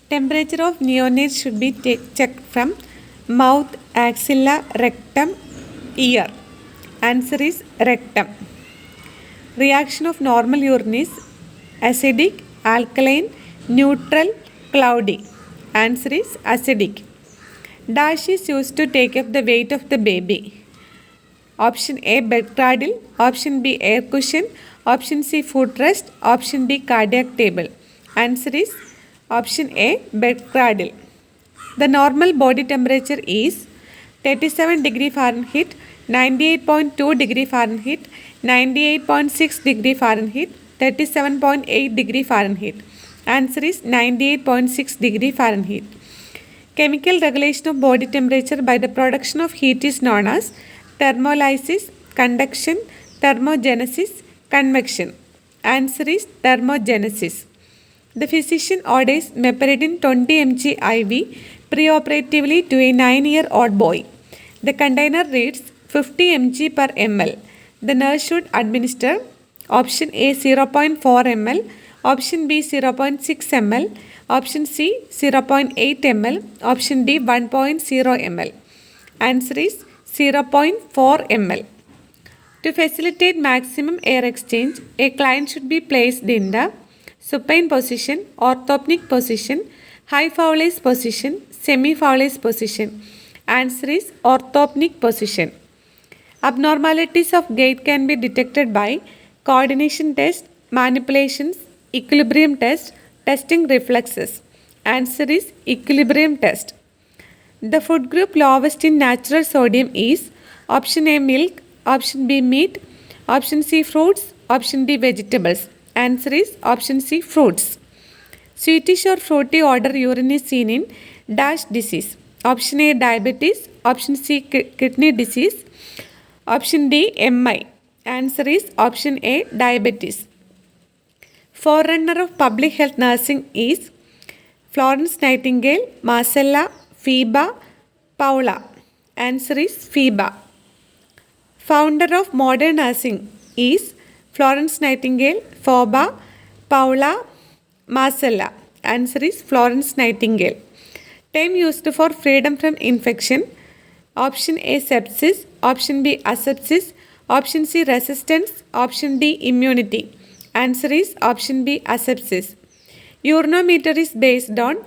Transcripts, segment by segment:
Temperature of neonates should be checked from mouth, axilla, rectum, ear. Answer is rectum. Reaction of normal urine is acidic, alkaline, neutral, cloudy. Answer is acidic. Dash is used to take up the weight of the baby. Option A, bed cradle. Option B, air cushion. Option C, footrest. Option D, cardiac table. Answer is option A, bed cradle. The normal body temperature is 37 degree Fahrenheit, 98.2 degree Fahrenheit, 98.6 degree Fahrenheit, 37.8 degree Fahrenheit. Answer is 98.6 degree Fahrenheit. Chemical regulation of body temperature by the production of heat is known as thermolysis, conduction, thermogenesis, convection. Answer is thermogenesis. The physician orders meperidine 20 mg IV preoperatively to a 9-year-old boy. The container reads 50 mg per ml. The nurse should administer option A 0.4 ml, option B 0.6 ml, option C 0.8 ml, option D 1.0 ml. Answer is 0.4 ml. To facilitate maximum air exchange, a client should be placed in the supine position, orthopnic position, high Fowler's position, semi-Fowler's position. Answer is orthopnic position. Abnormalities of gait can be detected by coordination test, manipulations, equilibrium test, testing reflexes. Answer is equilibrium test. The food group lowest in natural sodium is option A, milk, option B, meat, option C, fruits, option D, vegetables. Answer is option C, fruits. Sweetish or fruity odor urine is seen in dash disease. Option A, diabetes, option C, kidney disease, option D, MI. Answer is option A, diabetes. Forerunner of public health nursing is Florence Nightingale, Marcella, Phoeba, Paula. Answer is Phoeba. Founder of modern nursing is Florence Nightingale, Phoeba, Paula, Marcella. Answer is Florence Nightingale. Term used for freedom from infection. Option A, sepsis. Option B, asepsis. Option C, resistance. Option D, immunity. Answer is option B, asepsis. Urinometer is based on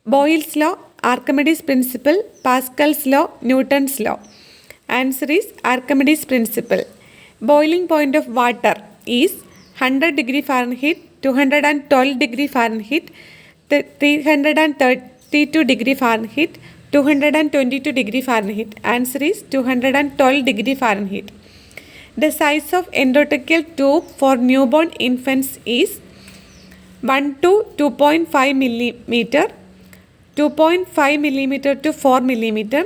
Boyle's law, Archimedes principle, Pascal's law, Newton's law. Answer is Archimedes principle. Boiling point of water is 100 degree Fahrenheit, 212 degree Fahrenheit, 332 degree Fahrenheit, 222 degree Fahrenheit. Answer is 212 degree Fahrenheit. The size of endotracheal tube for newborn infants is 1 to 2.5 millimeter, 2.5 millimeter to 4 millimeter,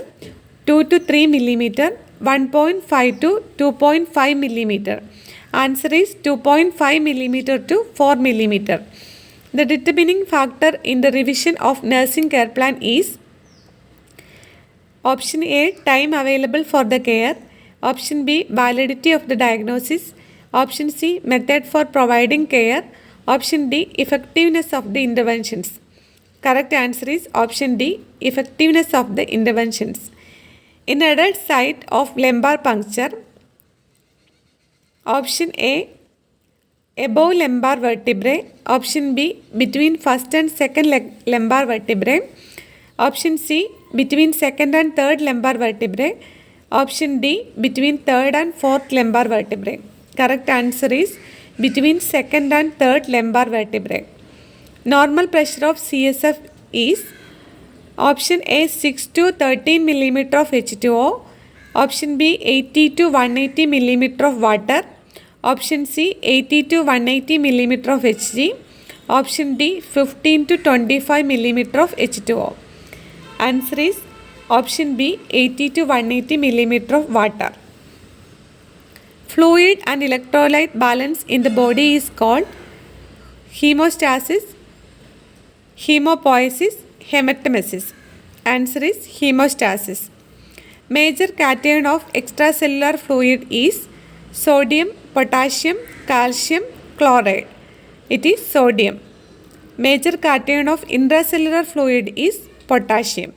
2 to 3 millimeter, 1.5 to 2.5 millimeter. Answer is 2.5 millimeter to 4 millimeter. The determining factor in the revision of nursing care plan is option A, time available for the care, option B, validity of the diagnosis, option C, method for providing care, option D, effectiveness of the interventions. Correct answer is option D, effectiveness of the interventions. In adult site of lumbar puncture, option A, above lumbar vertebrae, option B, between first and second lumbar vertebrae, option C, between second and third lumbar vertebrae, option D, between third and fourth lumbar vertebrae. Correct answer is between second and third lumbar vertebrae. Normal pressure of CSF is option A, 6 to 13 millimeter of H2O, option B, 80 to 180 millimeter of water, option C, 80 to 180 millimeter of Hg, option D, 15 to 25 millimeter of H2O. Answer is option B, 80 to 180 millimeter of water. Fluid and electrolyte balance in the body is called hemostasis, hemopoiesis, hematemesis. Answer is hemostasis. Major cation of extracellular fluid is sodium, potassium, calcium, chloride. It is sodium. Major cation of intracellular fluid is potassium.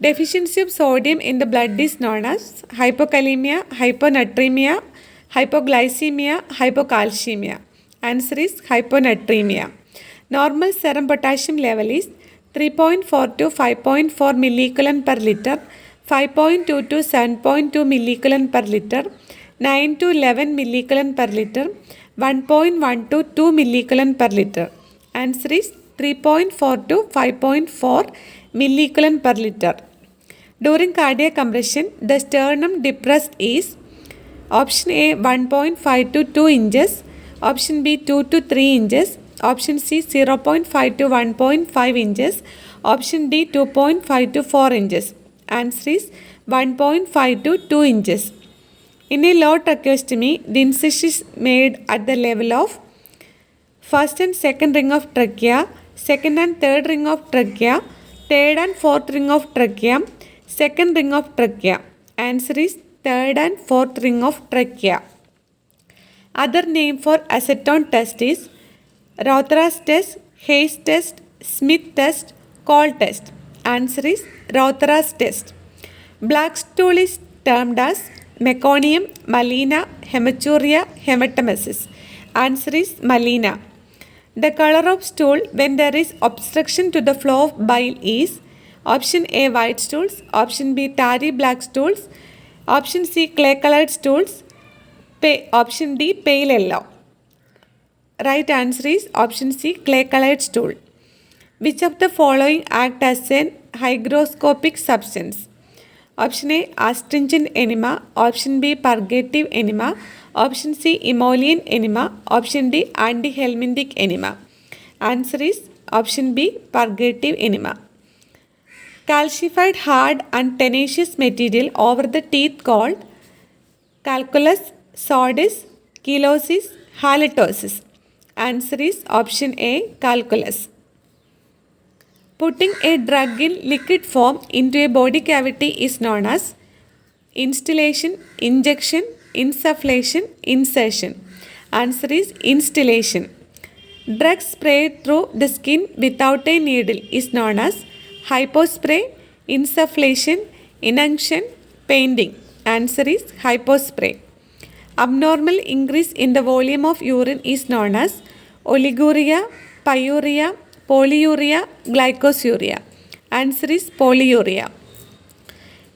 Deficiency of sodium in the blood is known as hypokalemia, hyponatremia, hypoglycemia, hypocalcemia. Answer is hyponatremia. Normal serum potassium level is 3.4 to 5.4 milliequivalent per liter, 5.2 to 7.2 milliequivalent per liter, 9 to 11 milliequivalent per liter, 1.1 to 2 milliequivalent per liter. Answer is 3.4 to 5.4 milliequivalent per liter. During cardiac compression, the sternum depressed is option A 1.5 to 2 inches, option B 2 to 3 inches, option C 0.5 to 1.5 inches, option D 2.5 to 4 inches. Answer is 1.5 to 2 inches. In a low tracheostomy, the incision is made at the level of first and second ring of trachea, second and third ring of trachea, third and fourth ring of trachea, second ring of trachea. Answer is third and fourth ring of trachea. Other name for acetone test is Rothera's test, Hayes test, Smith test, Cole test. Answer is Rothera's test. Black stool is termed as meconium, melena, hematuria, hematemesis. Answer is melena. The color of stool when there is obstruction to the flow of bile is option A white stools, option B tarry black stools, option C clay colored stools, option D pale yellow. Right answer is option C clay colored stool. Which of the following act as an hygroscopic substance? Option A astringent enema, option B purgative enema, option C emollient enema, option D antihelminthic enema. Answer is option B purgative enema. Calcified hard and tenacious material over the teeth called calculus, sordis, chelosis, halitosis. Answer is option A calculus. Putting a drug in liquid form into a body cavity is known as instillation, injection, insufflation, insertion. Answer is instillation. Drug sprayed through the skin without a needle is known as hypospray, insufflation, inunction, painting. Answer is hypospray. Abnormal increase in the volume of urine is known as oliguria, pyuria, polyuria, glycosuria. Answer is polyuria.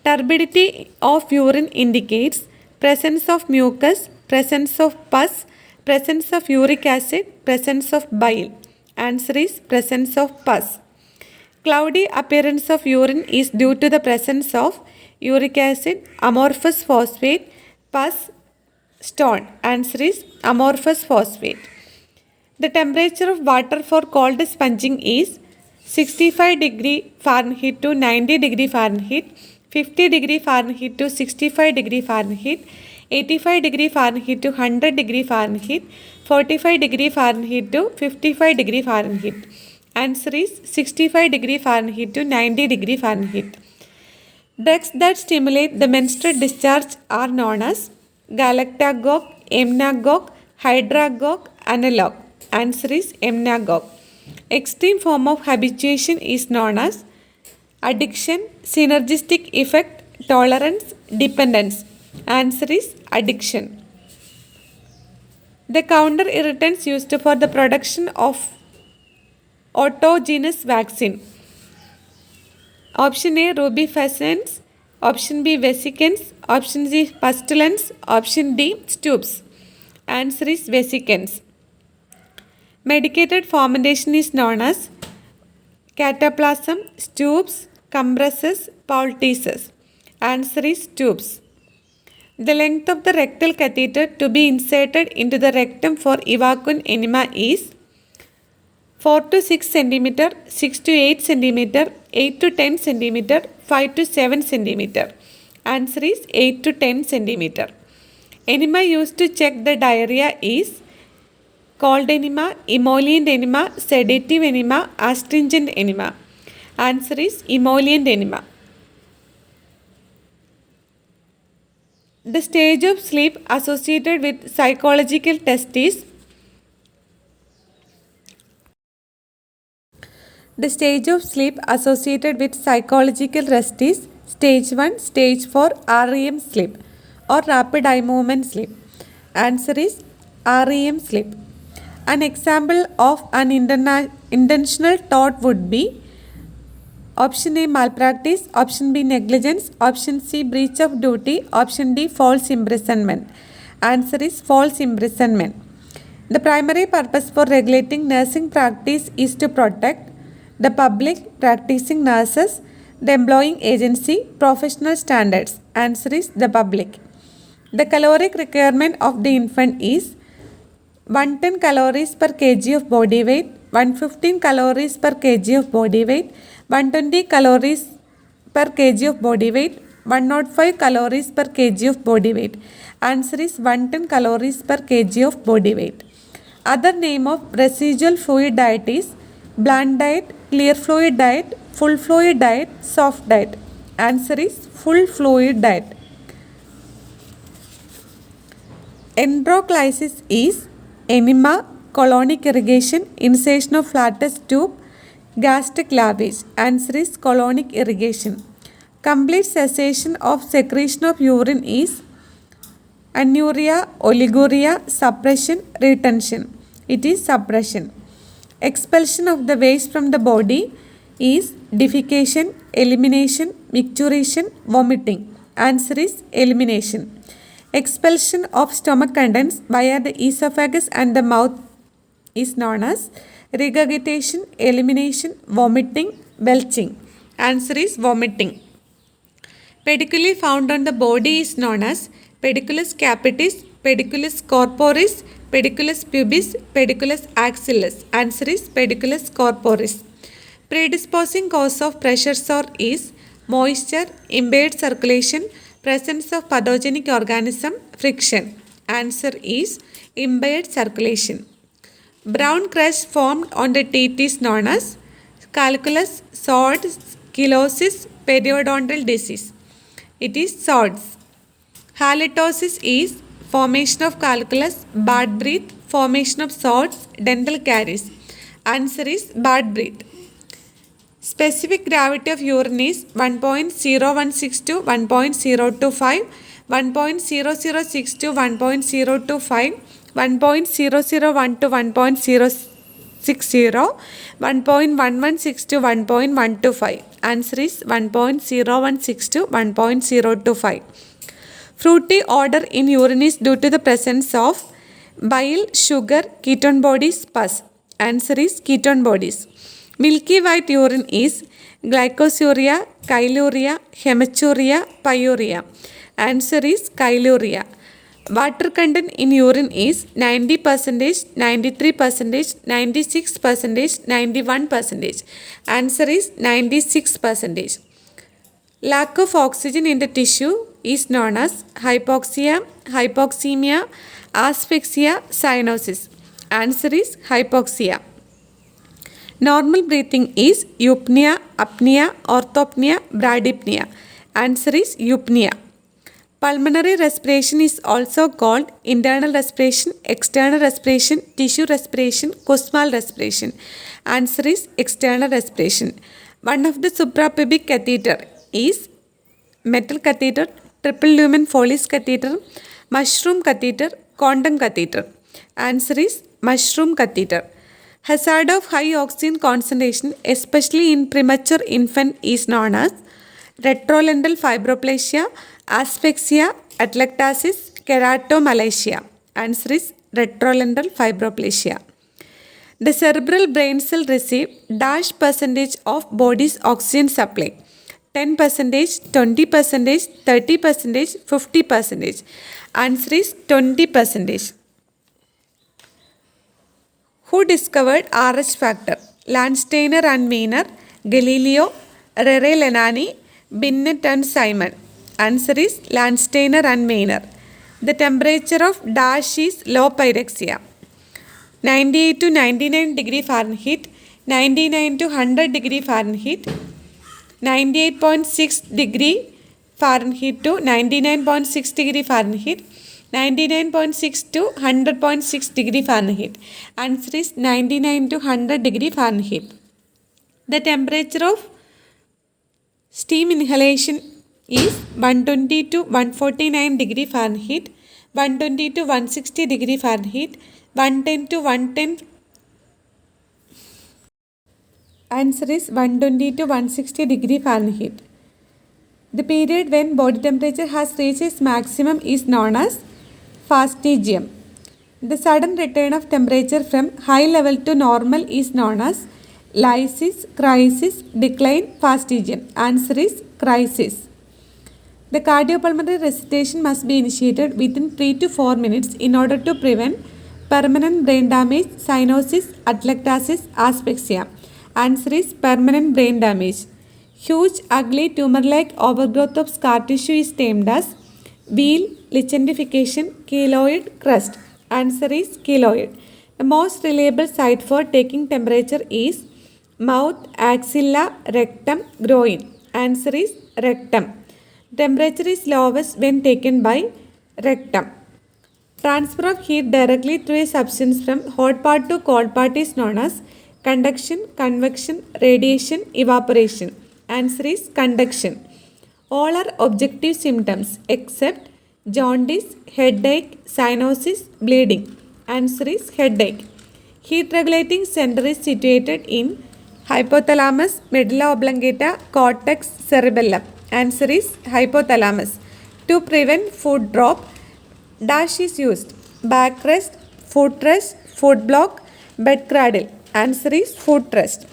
Turbidity of urine indicates presence of mucus, presence of pus, presence of uric acid, presence of bile. Answer is presence of pus. Cloudy appearance of urine is due to the presence of uric acid, amorphous phosphate, pus, stone. Answer is amorphous phosphate. The temperature of water for cold sponging is 65 degree Fahrenheit to 90 degree Fahrenheit, 50 degree Fahrenheit to 65 degree Fahrenheit, 85 degree Fahrenheit to 100 degree Fahrenheit, 45 degree Fahrenheit to 55 degree Fahrenheit. Answer is 65 degree Fahrenheit to 90 degree Fahrenheit. Drugs that stimulate the menstrual discharge are known as galactagogue, emnagogue, hydragogue, analog. Answer is emnagogue. Extreme form of habituation is known as addiction, synergistic effect, tolerance, dependence. Answer is addiction. The counter irritants used for the production of autogenous vaccine. Option A rubefacins, option B vesicants, option C pustulins, option D stupes. Answer is vesicants. Medicated fermentation is known as cataplasm, stupes, compresses, poultices. Answer is stupes. The length of the rectal catheter to be inserted into the rectum for evacuum enema is 4 to 6 cm, 6 to 8 cm, 8 to 10 cm, 5 to 7 cm. Answer is 8 to 10 cm. Enema used to check the diarrhea is cold enema, emollient enema, sedative enema, astringent enema. Answer is emollient enema. The stage of sleep associated with psychological test is The stage of sleep associated with psychological rest is stage 1, stage 4 REM sleep or rapid eye movement sleep. Answer is REM sleep. An example of an intentional thought would be option A malpractice, option B negligence, option C breach of duty, option D false imprisonment. Answer is false imprisonment. The primary purpose for regulating nursing practice is to protect the public, practicing nurses, the employing agency, professional standards. Answer is the public. The caloric requirement of the infant is 110 calories per kg of body weight, 115 calories per kg of body weight, 120 calories per kg of body weight, 105 calories per kg of body weight. Answer is 110 calories per kg of body weight. Other name of residual fluid diet is bland diet, clear fluid diet, full fluid diet, soft diet. Answer is full fluid diet. Enteroclysis is enema, colonic irrigation, insertion of flatus tube, gastric lavage. Answer is colonic irrigation. Complete cessation of secretion of urine is anuria, oliguria, suppression, retention. It is suppression. Expulsion of the waste from the body is defecation, elimination, micturition, vomiting. Answer is elimination. Expulsion of stomach contents via the esophagus and the mouth is known as regurgitation, elimination, vomiting, belching. Answer is vomiting. Pediculi found on the body is known as pedicellus capitis, pedicellus corporis, pedicellus pubis, pedicellus axillaris. Answer is pedicellus corporis. Predisposing cause of pressure sore is moisture, impaired circulation, presence of pathogenic organism, friction. Answer is impaired circulation. Brown crust formed on the teeth is known as calculus, SORDS, chelosis, periodontal disease. It is SORDS. Halitosis is formation of calculus, bad breath, formation of SORDS, dental caries. Answer is bad breath. Specific gravity of urine is 1.0162 to 1.025, 1.0062 to 1.025, 1.001 to 1.060, 1.116 to 1.125. Answer is 1.016 to 1.025. Fruity odor in urine is due to the presence of bile, sugar, ketone bodies, pus. Answer is ketone bodies. Milky white urine is glycosuria, chyluria, hematuria, pyuria. Answer is chyluria. Water content in urine is 90%, 93%, 96%, 91%. Answer is 96%. Lack of oxygen in the tissue is known as hypoxia, hypoxemia, asphyxia, cyanosis. Answer is hypoxia. Normal breathing is eupnea, apnea, orthopnea, bradypnea. Answer is eupnea. Pulmonary respiration is also called internal respiration, external respiration, tissue respiration, Kussmaul respiration. Answer is external respiration. One of the suprapubic catheter is metal catheter, triple lumen Foley's catheter, mushroom catheter, condom catheter. Answer is mushroom catheter. Hazard of high oxygen concentration, especially in premature infant, is known as retrolental fibroplasia, asphyxia, atelectasis, keratomalacia. Answer is retrolental fibroplasia. The cerebral brain cell receive dash percentage of body's oxygen supply. 10%, 20%, 30%, 50%. Answer is 20%. Who discovered RH factor? Landsteiner and Wiener, Galileo, Rere-Lenani, Binet and Simon. Answer is Landsteiner and Wiener. The temperature of dash is low pyrexia. 98 to 99 degree Fahrenheit, 99 to 100 degree Fahrenheit, 98.6 degree Fahrenheit to 99.6 degree Fahrenheit, 99.6 to 100.6 degree Fahrenheit. Answer is 99 to 100 degree Fahrenheit. The temperature of steam inhalation is 120 to 149 degree Fahrenheit, 120 to 160 degree Fahrenheit, 110 to 110. Answer is 120 to 160 degree Fahrenheit. The period when body temperature has reached its maximum is known as phastigium. The sudden return of temperature from high level to normal is known as lysis, crisis, decline, phastigium. Answer is crisis. The cardiopulmonary resuscitation must be initiated within 3 to 4 minutes in order to prevent permanent brain damage, cyanosis, atelectasis, asphyxia. Answer is permanent brain damage. Huge, ugly, tumor-like overgrowth of scar tissue is termed as wheal, lichenification, keloid crust. Answer is keloid. The most reliable site for taking temperature is mouth, axilla, rectum, groin. Answer is rectum. Temperature is lowest when taken by rectum. Transfer of heat directly through a substance from hot part to cold part is known as conduction, convection, radiation, evaporation. Answer is conduction. All are objective symptoms except jaundice, headache, cyanosis, bleeding. Answer is headache. Heat regulating center is situated in hypothalamus, medulla oblongata, cortex, cerebellum. Answer is hypothalamus. To prevent food drop, dash is used. Backrest, footrest, foot block, bed cradle. Answer is footrest.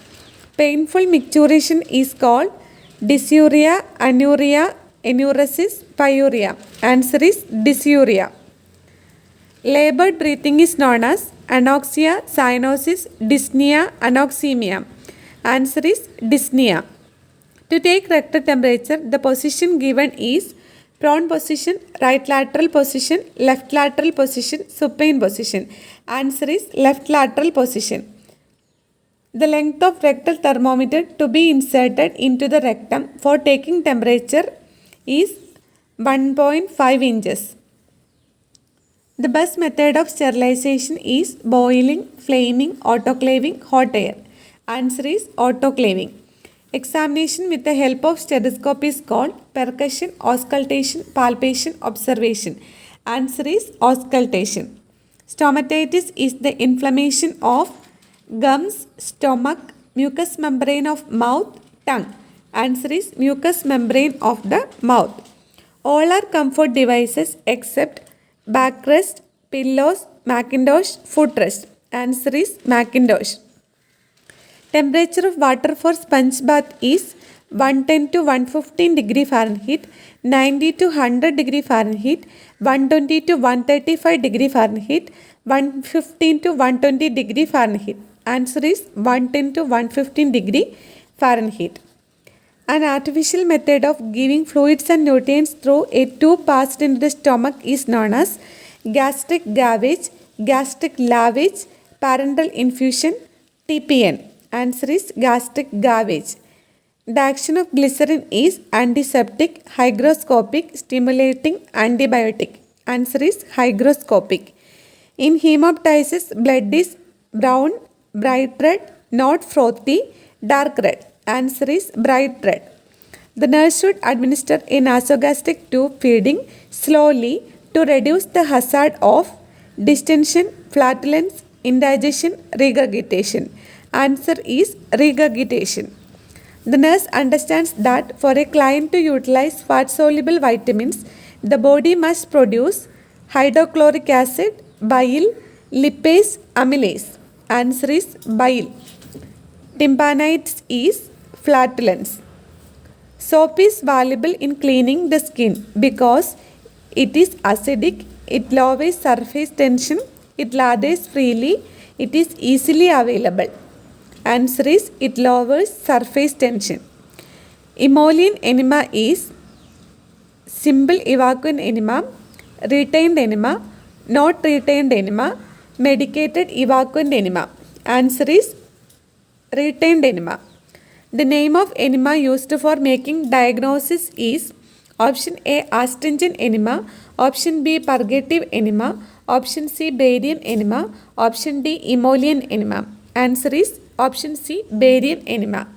Painful micturition is called dysuria, anuria, enuresis, pyuria. Answer is dysuria. Labored breathing is known as anoxia, cyanosis, dyspnea, anoxemia. Answer is dyspnea. To take rectal temperature, the position given is prone position, right lateral position, left lateral position, supine position. Answer is left lateral position. The length of rectal thermometer to be inserted into the rectum for taking temperature is 1.5 inches. The best method of sterilization is boiling, flaming, autoclaving, hot air. Answer is autoclaving. Examination with the help of stethoscope is called percussion, auscultation, palpation, observation. Answer is auscultation. Stomatitis is the inflammation of gums, stomach, mucous membrane of mouth, tongue. Answer is mucous membrane of the mouth. All are comfort devices except backrest, pillows, Macintosh, footrest. Answer is Macintosh. Temperature of water for sponge bath is 110 to 115 degree Fahrenheit, 90 to 100 degree Fahrenheit, 120 to 135 degree Fahrenheit, 115 to 120 degree Fahrenheit. Answer is 110 to 115 degree Fahrenheit. An artificial method of giving fluids and nutrients through a tube passed into the stomach is known as gastric gavage, gastric lavage, parenteral infusion, TPN. Answer is gastric gavage. The action of glycerin is antiseptic, hygroscopic, stimulating, antibiotic. Answer is hygroscopic. In hemoptysis, blood is brown, bright red, not frothy, dark red. Answer is bright red. The nurse should administer a nasogastric tube feeding slowly to reduce the hazard of distension, flatulence, indigestion, regurgitation. Answer is regurgitation. The nurse understands that for a client to utilize fat-soluble vitamins, the body must produce hydrochloric acid, bile, lipase, amylase. Answer is bile. Tympanitis is flatulence. Soap is valuable in cleaning the skin because it is acidic, it lowers surface tension, it lathers freely, it is easily available. Answer is it lowers surface tension. Emollient enema is simple evacuum enema, retained enema, not retained enema, medicated evacuum enema. Answer is retained enema. The name of enema used for making diagnosis is option A astringent enema, option B purgative enema, option C barium enema, option D emollient enema. Answer is option C barium enema.